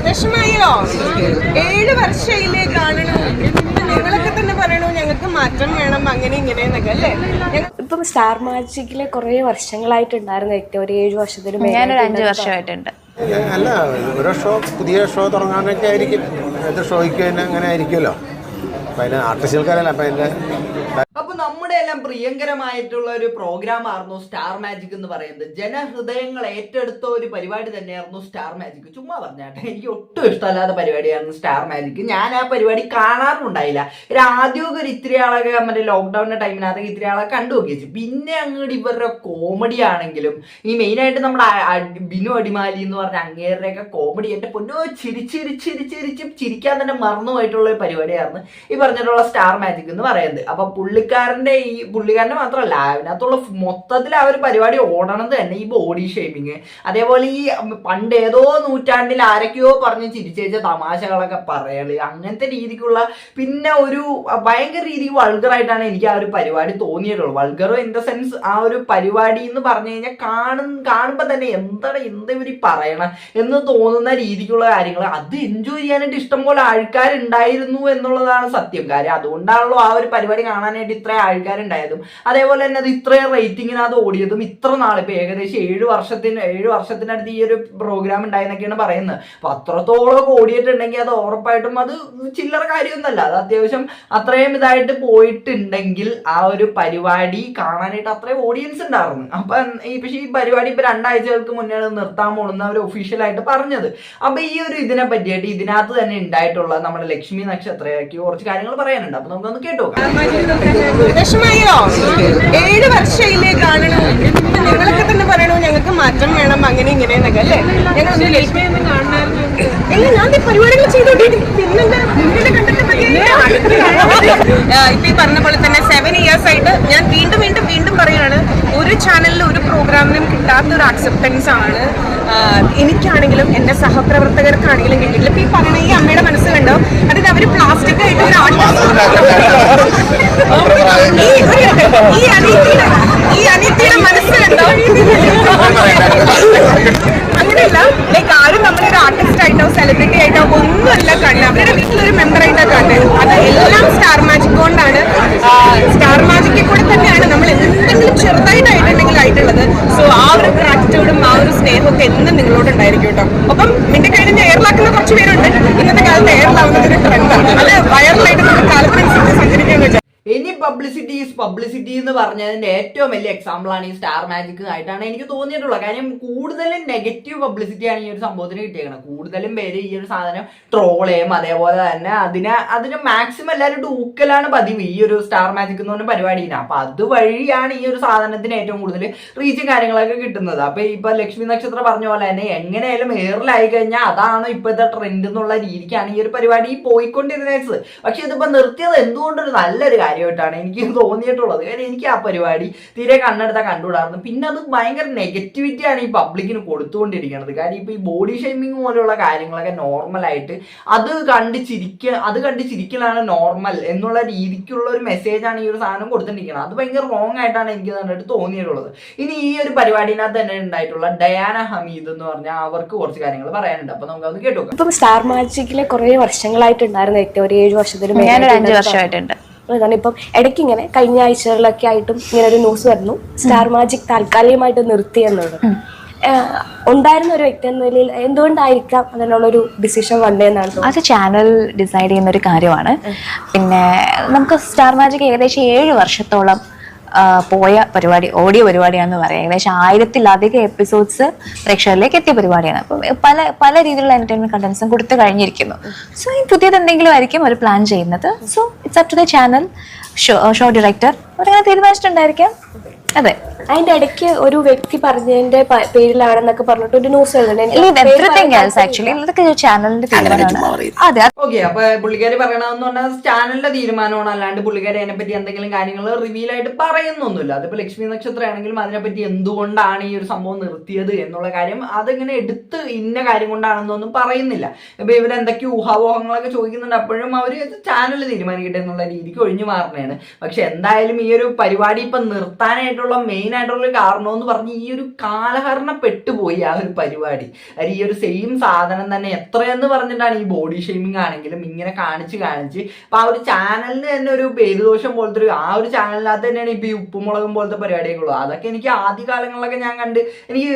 വിഷമയോ 7 വർഷയിലേ കാണണു. നിങ്ങളൊക്കെ തന്നെ പറയണു ഞങ്ങൾക്ക് മാറ്റം വേണം അങ്ങനെ ഇങ്ങനെയെന്നൊക്കെ അല്ലേ. ഇപ്പം സ്റ്റാർ മാജിക്കില് കുറെ വർഷങ്ങളായിട്ടുണ്ടായിരുന്ന വ്യക്തി ഒരു 7 വർഷത്തിന് ഞാനൊരു 5 വർഷമായിട്ടുണ്ട്. അല്ല, ഓരോ പുതിയ ഷോ തുടങ്ങാനൊക്കെ ആയിരിക്കും. ഏത് ഷോയ്ക്ക് തന്നെ അങ്ങനെ ആയിരിക്കുമല്ലോ. അപ്പം അതിന് ആർട്ടിസ്റ്റുകൾക്കറിയില്ല. അപ്പം അതിൻ്റെ അപ്പൊ നമ്മുടെ എല്ലാം പ്രിയങ്കരമായിട്ടുള്ള ഒരു പ്രോഗ്രാം ആയിരുന്നു സ്റ്റാർ മാജിക് എന്ന് പറയുന്നത്. ജനഹൃദയങ്ങൾ ഏറ്റെടുത്ത ഒരു പരിപാടി തന്നെയായിരുന്നു സ്റ്റാർ മാജിക്. ചുമ്മാ പറഞ്ഞാട്ടെ, എനിക്ക് ഒട്ടും ഇഷ്ടമല്ലാത്ത പരിപാടിയായിരുന്നു സ്റ്റാർ മാജിക്. ഞാൻ ആ പരിപാടി കാണാറുണ്ടായില്ല. ആദ്യമൊക്കെ ഒരു ഇത്തിരി ആളൊക്കെ മറ്റേ ലോക്ക്ഡൌണിന്റെ ടൈമിനകത്ത് ഇത്തിരി ആളെ കണ്ടു നോക്കിച്ചു. പിന്നെ അങ്ങോട്ട് ഇവരുടെ കോമഡി ആണെങ്കിലും ഈ മെയിനായിട്ട് നമ്മുടെ ബിനു അടിമാലി എന്ന് പറഞ്ഞ അങ്ങേരുടെയൊക്കെ കോമഡി എന്റെ പൊന്നോ ചിരിക്കാൻ തന്നെ മറന്നുപോയിട്ടുള്ള ഒരു പരിപാടിയായിരുന്നു ഈ പറഞ്ഞിട്ടുള്ള സ്റ്റാർ മാജിക് എന്ന് പറയുന്നത്. അപ്പൊ പുള്ളിക്കാരന്റെ മാത്രമല്ല, അതിനകത്തുള്ള മൊത്തത്തിൽ ആ ഒരു പരിപാടി ഓടണത് തന്നെ ഈ ബോഡി ഷേമിങ്, അതേപോലെ ഈ പണ്ട് ഏതോ നൂറ്റാണ്ടിൽ ആരൊക്കെയോ പറഞ്ഞ് ചിരിച്ചേച്ച തമാശകളൊക്കെ പറയല്, അങ്ങനത്തെ രീതിക്കുള്ള പിന്നെ ഒരു ഭയങ്കര രീതിക്ക് വൾഗറായിട്ടാണ് എനിക്ക് ആ ഒരു പരിപാടി തോന്നിയിട്ടുള്ളത്. വൾഗർ ഇൻ ദ സെൻസ് ആ ഒരു പരിപാടി എന്ന് പറഞ്ഞു കഴിഞ്ഞാൽ കാണുമ്പോൾ തന്നെ എന്താ ഇവർ പറയണം എന്ന് തോന്നുന്ന രീതിക്കുള്ള കാര്യങ്ങൾ അത് എൻജോയ് ചെയ്യാനായിട്ട് ഇഷ്ടംപോലെ ആൾക്കാരുണ്ടായിരുന്നു എന്നുള്ളതാണ് സത്യം. കാര്യം അതുകൊണ്ടാണല്ലോ ആ ഒരു പരിപാടി കാണാനായിട്ട് ഇത്ര ആൾക്കാരുണ്ടായതും അതേപോലെ തന്നെ അത് ഇത്രയും റേറ്റിങ്ങിനകത്ത് ഓടിയതും ഇത്ര നാൾ ഇപ്പൊ ഏകദേശം 7 വർഷത്തിനടുത്ത് ഈ ഒരു പ്രോഗ്രാം ഉണ്ടായെന്നൊക്കെയാണ് പറയുന്നത്. അപ്പൊ അത്രത്തോളം ഓടിയിട്ടുണ്ടെങ്കിൽ അത് ഉറപ്പായിട്ടും അത് ചില്ലറ കാര്യമൊന്നുമല്ല. അത് അത്യാവശ്യം അത്രയും ഇതായിട്ട് പോയിട്ടുണ്ടെങ്കിൽ ആ ഒരു പരിപാടി കാണാനായിട്ട് അത്രയും ഓഡിയൻസ് ഉണ്ടായിരുന്നു. അപ്പൊ പക്ഷേ ഈ പരിപാടി ഇപ്പൊ 2 ആഴ്ചകൾക്ക് മുന്നേ നിർത്താൻ പോകുന്ന അവർ ഒഫീഷ്യലായിട്ട് പറഞ്ഞത്. അപ്പൊ ഈ ഒരു ഇതിനെ പറ്റിയിട്ട് ഇതിനകത്ത് തന്നെ ഉണ്ടായിട്ടുള്ള നമ്മുടെ ലക്ഷ്മി നക്ഷത്രയ്ക്ക് കുറച്ച് കാര്യങ്ങൾ പറയാനുണ്ട്. അപ്പൊ നമുക്കൊന്ന് കേട്ടോ. വിഷമയോ 7 വർഷയിലേ കാണണു. നിങ്ങളൊക്കെ തന്നെ പറയണു ഞങ്ങൾക്ക് മാറ്റം വേണം അങ്ങനെ ഇങ്ങനെയെന്നൊക്കെ അല്ലേ. ഞങ്ങൾ ഞാൻ പരിപാടികൾ ചെയ്തോണ്ടിരിക്കും. ഇപ്പൊ ഈ പറഞ്ഞ പോലെ തന്നെ 7 ഇയേഴ്സ് ആയിട്ട് ഞാൻ വീണ്ടും പറയാണ്, ഒരു ചാനലിൽ ഒരു പ്രോഗ്രാമിനും കിട്ടാത്ത ഒരു അക്സെപ്റ്റൻസ് ആണ് എനിക്കാണെങ്കിലും എന്റെ സഹപ്രവർത്തകർക്കാണെങ്കിലും കിട്ടിയിട്ടില്ല. ഇപ്പൊ ഈ പറയണ ഈ അമ്മയുടെ മനസ്സ് കണ്ടോ, അതായത് അവര് പ്ലാസ്റ്റിക് ആയിട്ട് ഒരു ഈ അനിയത്തിയുടെ മനസ്സ് കണ്ടോ. അങ്ങനെയല്ല, ലൈക്ക് ആരും നമ്മളൊരു ആർട്ടിസ്റ്റ് ആയിട്ടോ സെലിബ്രിറ്റി ആയിട്ടോ ഒന്നുമല്ല കാണുന്നത്, അവരുടെ വീട്ടിലൊരു മെമ്പർ ആയിട്ടാണ് കാണുന്നത്. അത് എല്ലാം സ്റ്റാർ മാജിക് കൊണ്ടാണ്. സ്റ്റാർ മാജിക്കിൽ കൂടെ തന്നെയാണ് നമ്മൾ എന്തെങ്കിലും ചെറുതായിട്ടായിട്ടുണ്ടെങ്കിൽ ആയിട്ടുള്ളത്. സോ ആ ഒരു ഗ്രാറ്റിറ്റ്യൂഡും ആ ഒരു സ്നേഹമൊക്കെ എന്നും നിങ്ങളോട് ഉണ്ടായിരിക്കും കേട്ടോ. ഒപ്പം നിന്റെ കഴിഞ്ഞ എയറിലാക്കുന്ന കുറച്ച് പേരുണ്ട്. ഇന്നത്തെ കാലത്ത് എയറിലാവുന്നത് ഒരു ട്രെൻഡാണ്. അത് വൈറലായിട്ട് നമ്മുടെ കാലത്തിനനുസരിച്ച് സഞ്ചരിക്കാന്ന് വെച്ചാൽ ഇനി പബ്ലിസിറ്റി ഈസ് പബ്ലിസിറ്റി എന്ന് പറഞ്ഞതിന്റെ ഏറ്റവും വലിയ എക്സാമ്പിളാണ് ഈ സ്റ്റാർ മാജിക് ആയിട്ടാണ് എനിക്ക് തോന്നിയിട്ടുള്ളത്. കാര്യം കൂടുതലും നെഗറ്റീവ് പബ്ലിസിറ്റിയാണ് ഈ ഒരു സംഭവത്തിന് കിട്ടിയേക്കുന്നത്. കൂടുതലും പേര് ഈ ഒരു സാധനം ട്രോൾ ചെയ്യും, അതേപോലെ തന്നെ അതിന് മാക്സിമം എല്ലാവരും ഊക്കലാണ് പതിവ് ഈ ഒരു സ്റ്റാർ മാജിക് എന്ന് പറഞ്ഞ പരിപാടിയാണ്. അപ്പൊ അതുവഴിയാണ് ഈ ഒരു സാധനത്തിന് ഏറ്റവും കൂടുതൽ റീച്ചും കാര്യങ്ങളൊക്കെ കിട്ടുന്നത്. അപ്പൊ ഇപ്പൊ ലക്ഷ്മി നക്ഷത്രം പറഞ്ഞ പോലെ തന്നെ എങ്ങനെയായാലും എയറിലായി കഴിഞ്ഞാൽ അതാണ് ഇപ്പോഴത്തെ ട്രെൻഡ് എന്നുള്ള രീതിക്കാണ് ഈ ഒരു പരിപാടി പോയിക്കൊണ്ടിരുന്നത്. പക്ഷെ ഇതിപ്പോ നിർത്തിയത് എന്തുകൊണ്ടൊരു നല്ലൊരു കാര്യമായിട്ടാണ് എനിക്ക് തോന്നിയിട്ടുള്ളത്. കാര്യം എനിക്ക് ആ പരിപാടി തീരെ കണ്ണെടുത്താൽ കണ്ടുകൂടായിരുന്നു. പിന്നെ അത് ഭയങ്കര നെഗറ്റിവിറ്റിയാണ് ഈ പബ്ലിക്കിന് കൊടുത്തുകൊണ്ടിരിക്കുന്നത്. കാര്യം ഇപ്പൊ ഈ ബോഡി ഷേമിങ് പോലെയുള്ള കാര്യങ്ങളൊക്കെ നോർമലായിട്ട് അത് കണ്ട് ചിരിക്കലാണ് നോർമൽ എന്നുള്ള രീതിക്കുള്ള ഒരു മെസ്സേജാണ് ഈ ഒരു സാധനം കൊടുത്തിരിക്കുന്നത്. അത് ഭയങ്കര റോങ് ആയിട്ടാണ് എനിക്ക് കണ്ടിട്ട് തോന്നിയിട്ടുള്ളത്. ഇനി ഈ ഒരു പരിപാടിനകത്ത് തന്നെ ഉണ്ടായിട്ടുള്ള ഡയാന ഹമീദ് എന്ന് പറഞ്ഞാൽ അവർക്ക് കുറച്ച് കാര്യങ്ങൾ പറയാനുണ്ട്. അപ്പൊ നമുക്ക് അത് കേട്ടോ. ഇപ്പം സ്റ്റാർ മാജിക്കിലെ കുറെ വർഷങ്ങളായിട്ടുണ്ടായിരുന്ന വ്യക്തി ഒരു 7 വർഷത്തിന് ഞാനൊരു 5 വർഷമായിട്ടുണ്ട്. അതാണ് ഇപ്പം ഇടയ്ക്ക് ഇങ്ങനെ കഴിഞ്ഞ ആഴ്ചകളിലൊക്കെ ആയിട്ടും ഇങ്ങനെ ഒരു ന്യൂസ് വരുന്നു, സ്റ്റാർ മാജിക് താൽക്കാലികമായിട്ട് നിർത്തി എന്നുള്ളത്. ഉണ്ടായിരുന്ന ഒരു വ്യക്തി എന്ന നിലയിൽ എന്തുകൊണ്ടായിരിക്കാം അതിനുള്ളൊരു ഡിസിഷൻ വന്നതെന്നാണ്? അത് ചാനൽ ഡിസൈഡ് ചെയ്യുന്ന ഒരു കാര്യമാണ്. പിന്നെ നമുക്ക് സ്റ്റാർ മാജിക് ഏകദേശം 7 വർഷത്തോളം പോയ പരിപാടി, ഓഡിയോ പരിപാടിയാണെന്ന് പറയാം. ഏകദേശം 1000-ലധികം എപ്പിസോഡ്സ് പ്രേക്ഷകരിലേക്ക് എത്തിയ പരിപാടിയാണ്. അപ്പം പല രീതിയിലുള്ള എന്റർടൈൻമെന്റ് കണ്ടന്റ്സും കൊടുത്തു കഴിഞ്ഞിരിക്കുന്നു. സോ ഈ പുതിയത് എന്തെങ്കിലും ആയിരിക്കും അവർ പ്ലാൻ ചെയ്യുന്നത്. So it's up to the channel, show director അവരങ്ങനെ തീരുമാനിച്ചിട്ടുണ്ടായിരിക്കും. അതെ, അതിന്റെ ഇടയ്ക്ക് ഒരു വ്യക്തി പറഞ്ഞതിന്റെ പേരിലാണെന്നൊക്കെ പറഞ്ഞിട്ട് ഒരു ന്യൂസ് ചാനലിന്റെ തീരുമാനമാണ്. അതെ, ഓക്കെ. അപ്പൊ പുള്ളിക്കാരി പറയണമെന്ന് പറഞ്ഞാൽ ചാനലിന്റെ തീരുമാനമാണ്, അല്ലാണ്ട് പുള്ളിക്കാരി അതിനെപ്പറ്റി എന്തെങ്കിലും കാര്യങ്ങൾ റിവീൽ ആയിട്ട് പറയുന്നൊന്നുമില്ല. അതിപ്പോ ലക്ഷ്മി നക്ഷത്രം ആണെങ്കിലും അതിനെപ്പറ്റി എന്തുകൊണ്ടാണ് ഈ ഒരു സംഭവം നിർത്തിയത് എന്നുള്ള കാര്യം അതിങ്ങനെ എടുത്ത് ഇന്ന കാര്യം കൊണ്ടാണെന്നൊന്നും പറയുന്നില്ല. ഇപ്പൊ ഇവരെന്തൊക്കെയോ ഊഹാപോഹങ്ങളൊക്കെ ചോദിക്കുന്നുണ്ട്. അപ്പോഴും അവര് ചാനൽ തീരുമാനിക്കട്ടെ എന്നുള്ള രീതിക്ക് ഒഴിഞ്ഞു മാറുന്നതാണ്. പക്ഷെ എന്തായാലും ഈ ഒരു പരിപാടി ഇപ്പൊ നിർത്താനായിട്ടുള്ള പോകാനായിട്ടുള്ള മെയിൻ ആയിട്ടുള്ള ഒരു കാരണം എന്ന് പറഞ്ഞ് ഈ ഒരു കാലഹരണപ്പെട്ടുപോയി ആ ഒരു പരിപാടി. അത് ഈ ഒരു സെയിം സാധനം തന്നെ എത്രയെന്ന് പറഞ്ഞിട്ടാണ് ഈ ബോഡി ഷെയ്മിങ് ആണെങ്കിലും ഇങ്ങനെ കാണിച്ച് അപ്പൊ ആ ഒരു ചാനലിന് തന്നെ ഒരു പേരുദോഷം പോലത്തെ ഒരു ആ ഒരു ചാനലിനകത്ത് തന്നെയാണ് ഇപ്പൊ ഈ ഉപ്പുമുളകും പോലത്തെ പരിപാടിയൊക്കെ ഉള്ളത്. അതൊക്കെ എനിക്ക് ആദ്യകാലങ്ങളിലൊക്കെ ഞാൻ എനിക്ക്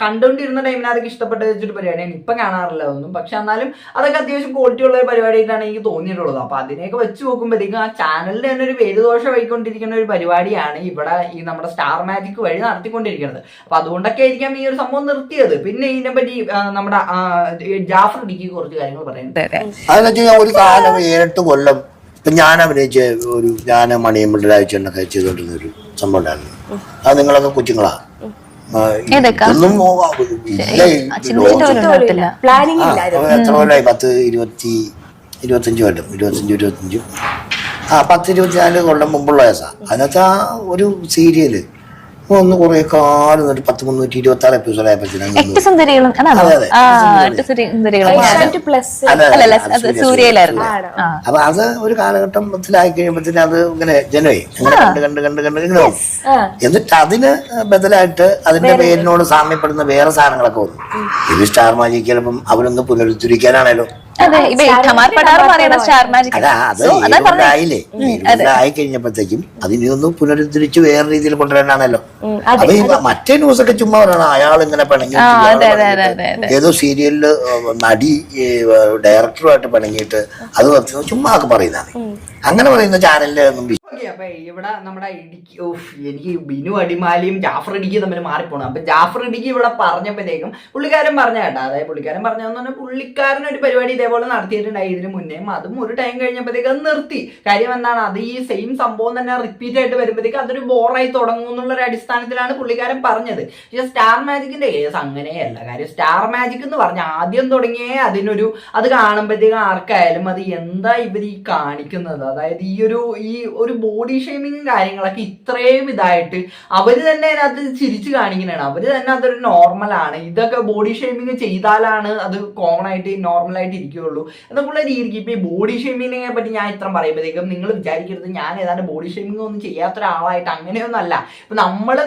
കണ്ടുകൊണ്ടിരുന്ന ടൈമിന് അതൊക്കെ ഇഷ്ടപ്പെട്ട് വെച്ചിട്ട് പരിപാടിയാണ്. ഇപ്പൊ കാണാറില്ല ഒന്നും, പക്ഷെ എന്നാലും അതൊക്കെ അത്യാവശ്യം ക്വാളിറ്റി ഉള്ള ഒരു പരിപാടിയായിട്ടാണ് എനിക്ക് തോന്നിയിട്ടുള്ളത്. അപ്പൊ അതിനെയൊക്കെ വെച്ച് നോക്കുമ്പോഴത്തേക്കും ആ ചാനലിന് തന്നെ ഒരു പേരുദോഷം ആയിക്കൊണ്ടിരിക്കുന്ന ഒരു പരിപാടിയാണ് ഇവിടെ ഈ നമ്മുടെ സ്റ്റാർ മാജിക് വഴി നടത്തിക്കൊണ്ടിരിക്കുന്നത്. അപ്പൊ അതുകൊണ്ടൊക്കെ ആയിരിക്കാം ഈ ഒരു സംഭവം നിർത്തിയത്. പിന്നെ ഇതിനെ പറ്റി നമ്മുടെ ജാഫർ ഇടിക്ക് കുറച്ച് കാര്യങ്ങൾ പറയുന്നത്. അതെന്ന് വെച്ചാൽ ഒരു കാലം 7-8 കൊല്ലം ഇപ്പൊ ഞാൻ അഭിനയിച്ച ഞാൻ മണിയമ്പിള്ള രാജേട്ടനൊക്കെ ചെയ്തുകൊണ്ടിരുന്ന ഒരു സംഭവം ഉണ്ടായിരുന്നു. അത് നിങ്ങളൊക്കെ കൊച്ചുങ്ങളാ ഒന്നും എത്ര കൊല്ലായി 10-25 കൊല്ലം മുമ്പുള്ള കേസാ. അതിനകത്ത് ആ ഒരു സീരിയല് ഒന്ന് കുറെ കാലം 326 എപ്പിസോഡ് ആയപ്പോഴത്തേക്കും അപ്പൊ അത് ഒരു കാലഘട്ടത്തിലായി കഴിയുമ്പോഴത്തേനും അത് ഇങ്ങനെ ജനമായി കണ്ട് ഇങ്ങനെ പോകും. എന്നിട്ട് അതിന് ബദലായിട്ട് അതിന്റെ പേരിനോട് സാമ്യപ്പെടുന്ന വേറെ സാധനങ്ങളൊക്കെ വന്നു. ഇത് സ്റ്റാർ മാജിക് ചിലപ്പം അവരൊന്ന് പുനരുദ്ധരിക്കാനാണല്ലോ. ആയി കഴിഞ്ഞപ്പോഴത്തേക്കും അതിനൊന്ന് പുനരുദ്ധരിച്ച് വേറെ രീതിയിൽ കൊണ്ടുവരാനാണല്ലോ. അപ്പൊ ഈ മറ്റേ ന്യൂസൊക്കെ ചുമ്മാ പറയണം അയാൾ ഇങ്ങനെ പിണങ്ങി ഏതോ സീരിയലില് നടി ഡയറക്ടറുമായിട്ട് പിണങ്ങിയിട്ട് അത് ചുമ്മാ ഒക്കെ പറയുന്നതാണ്. അങ്ങനെ പറയുന്ന ചാനലിന്റെ ഒന്നും. അപ്പൊ ഇവിടെ നമ്മുടെ ഇടുക്കി എനിക്ക് ബിനു അടിമാലിയും ജാഫർ ഇടുക്കി തമ്മിൽ മാറിപ്പോണം. അപ്പൊ ജാഫർ ഇടുക്കി ഇവിടെ പറഞ്ഞപ്പോഴത്തേക്കും പുള്ളിക്കാരൻ പറഞ്ഞ കേട്ടോ, അതായത് പുള്ളിക്കാരൻ പറഞ്ഞതെന്ന് പറഞ്ഞാൽ പുള്ളിക്കാരൻ ഒരു പരിപാടി ഇതേപോലെ നടത്തിയിട്ടുണ്ടായി ഇതിന് മുന്നേ. അതും ഒരു ടൈം കഴിഞ്ഞപ്പോഴത്തേക്ക് അത് നിർത്തി. കാര്യം എന്താണ്, അത് ഈ സെയിം സംഭവം തന്നെ റിപ്പീറ്റ് ആയിട്ട് വരുമ്പോഴത്തേക്ക് അതൊരു ബോറായി തുടങ്ങും എന്നുള്ളൊരു അടിസ്ഥാനത്തിലാണ് പുള്ളിക്കാരൻ പറഞ്ഞത്. പക്ഷെ സ്റ്റാർ മാജിക്കിന്റെ കേസ് അങ്ങനെയല്ല. കാര്യം സ്റ്റാർ മാജിക് എന്ന് പറഞ്ഞാൽ ആദ്യം തുടങ്ങിയേ അത് കാണുമ്പോഴത്തേക്കും ആർക്കായാലും അത് എന്താ ഇവർ ഈ കാണിക്കുന്നത്, അതായത് ഈ ഒരു ബോഡി ഷേമിങ്ങും കാര്യങ്ങളൊക്കെ ഇത്രയും ഇതായിട്ട് അവര് തന്നെ അതിനകത്ത് ചിരിച്ചു കാണിക്കുന്നതാണ്. അവര് തന്നെ അതൊരു നോർമലാണ്, ഇതൊക്കെ ബോഡി ഷേമിങ് ചെയ്താലാണ് അത് കോമൺ ആയിട്ട് നോർമലായിട്ട് ഇരിക്കുകയുള്ളൂ എന്നൊക്കെയുള്ള രീതിക്ക്. ഇപ്പൊ ഈ ബോഡി ഷേമിങ്ങിനെ പറ്റി ഞാൻ ഇത്ര പറയുമ്പോഴത്തേക്കും നിങ്ങൾ വിചാരിക്കരുത് ഞാൻ ഏതാണ്ട് ബോഡി ഷേമിങ് ഒന്നും ചെയ്യാത്ത ഒരാളായിട്ട്, അങ്ങനെയൊന്നും അല്ല. ഇപ്പൊ നമ്മുടെ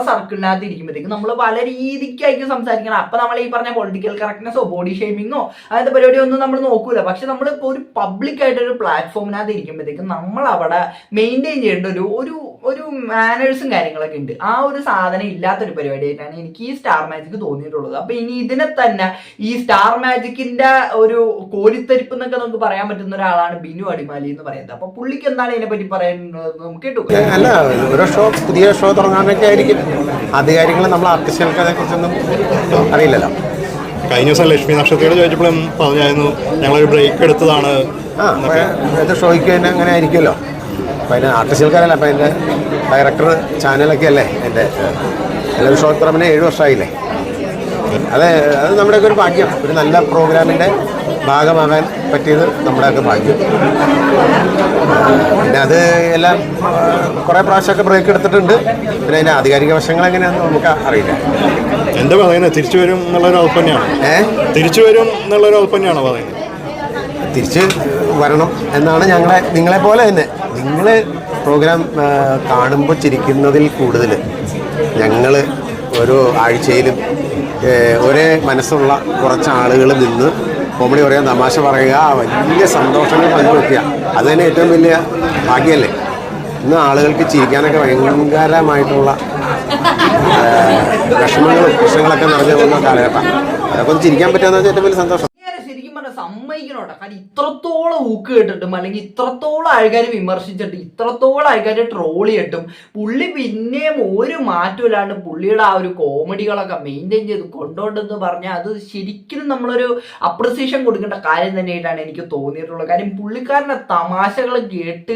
സർക്കിളിനകത്ത് ഇരിക്കുമ്പോഴത്തേക്കും നമ്മൾ പല രീതിക്കായിരിക്കും സംസാരിക്കണം. അപ്പൊ നമ്മൾ ഈ പറഞ്ഞ പൊളിറ്റിക്കൽ കറക്റ്റ്നെസ്സോ ബോഡി ഷേമിങ്ങോ അങ്ങനത്തെ പരിപാടിയോ ഒന്നും നമ്മൾ നോക്കൂല. പക്ഷെ നമ്മളിപ്പോ ഒരു പബ്ലിക് ആയിട്ടൊരു പ്ലാറ്റ്ഫോമിനകത്ത് ഇരിക്കുമ്പോഴത്തേക്കും നമ്മൾ അവിടെ മെയിൻറ്റെയിൻ ചെയ്യേണ്ട ഒരു മാനേഴ്സും കാര്യങ്ങളൊക്കെ ഉണ്ട്. ആ ഒരു സാധനം ഇല്ലാത്തൊരു പരിപാടിയായിട്ടാണ് എനിക്ക് ഈ സ്റ്റാർ മാജിക് തോന്നിയിട്ടുള്ളത്. അപ്പൊ ഇനി ഇതിനെ തന്നെ ഈ സ്റ്റാർ മാജിക്കിന്റെ ഒരു കോരിത്തരിപ്പ് എന്നൊക്കെ നമുക്ക് പറയാൻ പറ്റുന്ന ഒരാളാണ് ബിനു അടിമാലി എന്ന് പറയുന്നത്. അപ്പൊ പുള്ളിക്ക് എന്താണ് ഇതിനെ പറ്റി പറയുന്നത് നമുക്ക് കേട്ടു. അല്ല, ഓരോ പുതിയ ഷോ തുടങ്ങാനൊക്കെ ആയിരിക്കും. ആധികാരികൾ നമ്മൾ ആർട്ടിസ്റ്റുകൾക്ക് അതേക്കുറിച്ചൊന്നും അറിയില്ലല്ലോ. കഴിഞ്ഞ ദിവസം ലക്ഷ്മി നക്ഷത്രയോട് ചോദിച്ചപ്പോഴും പറഞ്ഞായിരുന്നു ഞങ്ങളൊരു ബ്രേക്ക് എടുത്തതാണ്. ഏത് ഷോയ്ക്ക് തന്നെ അങ്ങനെ ആയിരിക്കുമല്ലോ. അപ്പം അതിന് ആർട്ടിസ്റ്റുകൾക്കല്ല, അപ്പം എൻ്റെ ഡയറക്ടർ ചാനലൊക്കെ അല്ലേ എൻ്റെ എല്ലാവരും ഷോ ഇത്ര 7 വർഷമായില്ലേ. അത് നമ്മുടെയൊക്കെ ഒരു ഭാഗ്യം. ഒരു നല്ല പ്രോഗ്രാമിൻ്റെ ഭാഗമാകാൻ പറ്റിയത് നമ്മുടെയൊക്കെ ഭാഗ്യം. പിന്നെ അത് എല്ലാം കുറേ പ്രാവശ്യമൊക്കെ ബ്രേക്ക് എടുത്തിട്ടുണ്ട്. പിന്നെ അതിൻ്റെ ആധികാരിക വശങ്ങൾ എങ്ങനെയാണെന്ന് നമുക്ക് അറിയില്ല. എന്താ പറയുന്നത്, തിരിച്ചു വരും എന്നുള്ളൊരു ഉറപ്പ് തന്നെയാണ്. തിരിച്ചു വരും എന്നുള്ളൊരു ഉറപ്പ് തന്നെയാണോ പറയുന്നത്? തിരിച്ച് വരണം എന്നാണ് നിങ്ങളെപ്പോലെ തന്നെ. നിങ്ങൾ പ്രോഗ്രാം കാണുമ്പോൾ ചിരിക്കുന്നതിൽ കൂടുതൽ ഞങ്ങൾ ഓരോ ആഴ്ചയിലും ഒരേ മനസ്സുള്ള കുറച്ച് ആളുകൾ നിന്ന് കോമഡി പറയുക, തമാശ പറയുക, വലിയ സന്തോഷങ്ങൾ പങ്കുവയ്ക്കുക, അത് തന്നെ ഏറ്റവും വലിയ ഭാഗ്യമല്ലേ. ഇന്ന് ആളുകൾക്ക് ചിരിക്കാനൊക്കെ ഭയങ്കരമായിട്ടുള്ള പ്രശ്നങ്ങളൊക്കെ നിറഞ്ഞു പോകുന്ന കാലഘട്ടം. അതൊക്കെ ഒന്ന് ചിരിക്കാൻ പറ്റുകയെന്ന് വെച്ചാൽ ഏറ്റവും വലിയ സന്തോഷം. സമ്മതിക്കണോട്ടെ. കാരണം ഇത്രത്തോളം ഊക്ക് കേട്ടിട്ടും അല്ലെങ്കിൽ ഇത്രത്തോളം ആൾക്കാർ വിമർശിച്ചിട്ടും ഇത്രത്തോളം ആൾക്കാർ ട്രോൾ ചെയ്തിട്ടും പുള്ളി പിന്നെയും ഒരു മാറ്റമില്ലാണ്ട് പുള്ളിയുടെ ആ ഒരു കോമഡികളൊക്കെ മെയിൻറ്റെയിൻ ചെയ്ത് കൊണ്ടുപോണ്ടെന്ന് പറഞ്ഞാൽ അത് ശരിക്കും നമ്മളൊരു അപ്രിസിയേഷൻ കൊടുക്കേണ്ട കാര്യം തന്നെയായിട്ടാണ് എനിക്ക് തോന്നിയിട്ടുള്ളത്. കാര്യം പുള്ളിക്കാരൻ്റെ തമാശകൾ കേട്ട്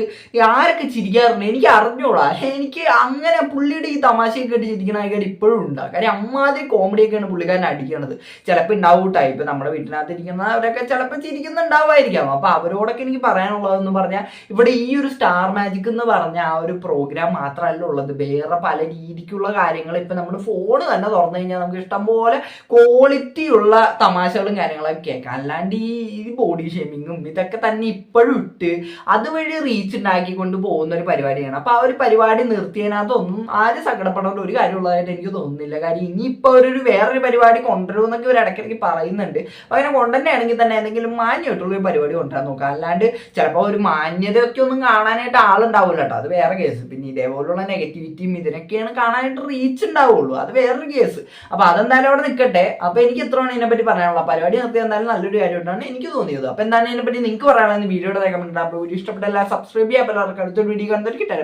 ആരൊക്കെ ചിരിക്കാറുണ്ട് എനിക്ക് അറിഞ്ഞോളാം. എനിക്ക് അങ്ങനെ പുള്ളിയുടെ ഈ തമാശയൊക്കെ കേട്ട് ചിരിക്കുന്ന ആൾക്കാർ ഇപ്പോഴും ഉണ്ടാകും. കാര്യം അമ്മാതിരി കോമഡിയൊക്കെയാണ് പുള്ളിക്കാരൻ അടിക്കണത്. ചിലപ്പോൾ ഉണ്ടാവും ടൈപ്പ് നമ്മുടെ വീട്ടിനകത്ത് ഇരിക്കുന്നവരെ കാണുന്നവരൊക്കെ ചിലപ്പോൾ ചിരിക്കുന്നുണ്ടാവുമായിരിക്കാം. അപ്പൊ അവരോടൊക്കെ എനിക്ക് പറയാനുള്ളതെന്ന് പറഞ്ഞാൽ ഇവിടെ ഈ ഒരു സ്റ്റാർ മാജിക് എന്ന് പറഞ്ഞ ആ ഒരു പ്രോഗ്രാം മാത്രമല്ല ഉള്ളത്, വേറെ പല രീതിക്കുള്ള കാര്യങ്ങൾ ഇപ്പൊ നമ്മൾ ഫോൺ തന്നെ തുറന്നു കഴിഞ്ഞാൽ നമുക്ക് ഇഷ്ടംപോലെ ക്വാളിറ്റി ഉള്ള തമാശകളും കാര്യങ്ങളൊക്കെ കേൾക്കാം. അല്ലാണ്ട് ഈ ബോഡി ഷേമിങ്ങും ഇതൊക്കെ തന്നെ ഇപ്പോഴും ഇട്ട് അതുവഴി റീച്ച് ഉണ്ടാക്കിക്കൊണ്ട് പോകുന്ന ഒരു പരിപാടിയാണ്. അപ്പൊ ആ ഒരു പരിപാടി നിർത്തിയതിനകത്തൊന്നും ആരും സങ്കടപ്പെടേണ്ട ഒരു കാര്യമുള്ളതായിട്ട് എനിക്ക് തോന്നുന്നില്ല. കാര്യം ഇനിയിപ്പോ വേറൊരു പരിപാടി കൊണ്ടുവരുമെന്നൊക്കെ ഒരു ഇടയ്ക്കിടയ്ക്ക് പറയുന്നുണ്ട്. അങ്ങനെ കൊണ്ടുതന്നെയാണെങ്കിൽ തന്നെ എന്തെങ്കിലും മാന്യമായിട്ടുള്ള ഒരു പരിപാടി കൊണ്ടുവരാൻ നോക്കുക. അല്ലാണ്ട് ചിലപ്പോൾ ഒരു മാന്യതയൊക്കെ ഒന്നും കാണാനായിട്ട് ആളുണ്ടാവില്ല കേട്ടോ, അത് വേറെ കേസ്. പിന്നെ ഇതേപോലുള്ള നെഗറ്റിവിറ്റിയും ഇതിനൊക്കെയാണ് കാണാനായിട്ട് റീച്ച് ഉണ്ടാവുള്ളൂ, അത് വേറൊരു കേസ്. അപ്പൊ അതെന്തായാലും അവിടെ നിൽക്കട്ടെ. അപ്പൊ എനിക്ക് ഇത്രയാണ് ഇതിനെപ്പറ്റി പറയാനുള്ള. പരിപാടി നിർത്തി എന്തായാലും നല്ലൊരു കാര്യമായിട്ടാണ് എനിക്ക് തോന്നിയത്. അപ്പൊ എന്താണ് ഇതിനെപ്പറ്റി നിങ്ങൾക്ക് പറയാനുള്ളത് വീഡിയോയുടെ കമന്റ്. വീഡിയോ ഇഷ്ടപ്പെട്ട എല്ലാം സബ്സ്ക്രൈബ് ചെയ്യാൻ, പലർക്കും അടുത്തൊരു വീഡിയോ കണ്ടിട്ട് കിട്ടാൻ.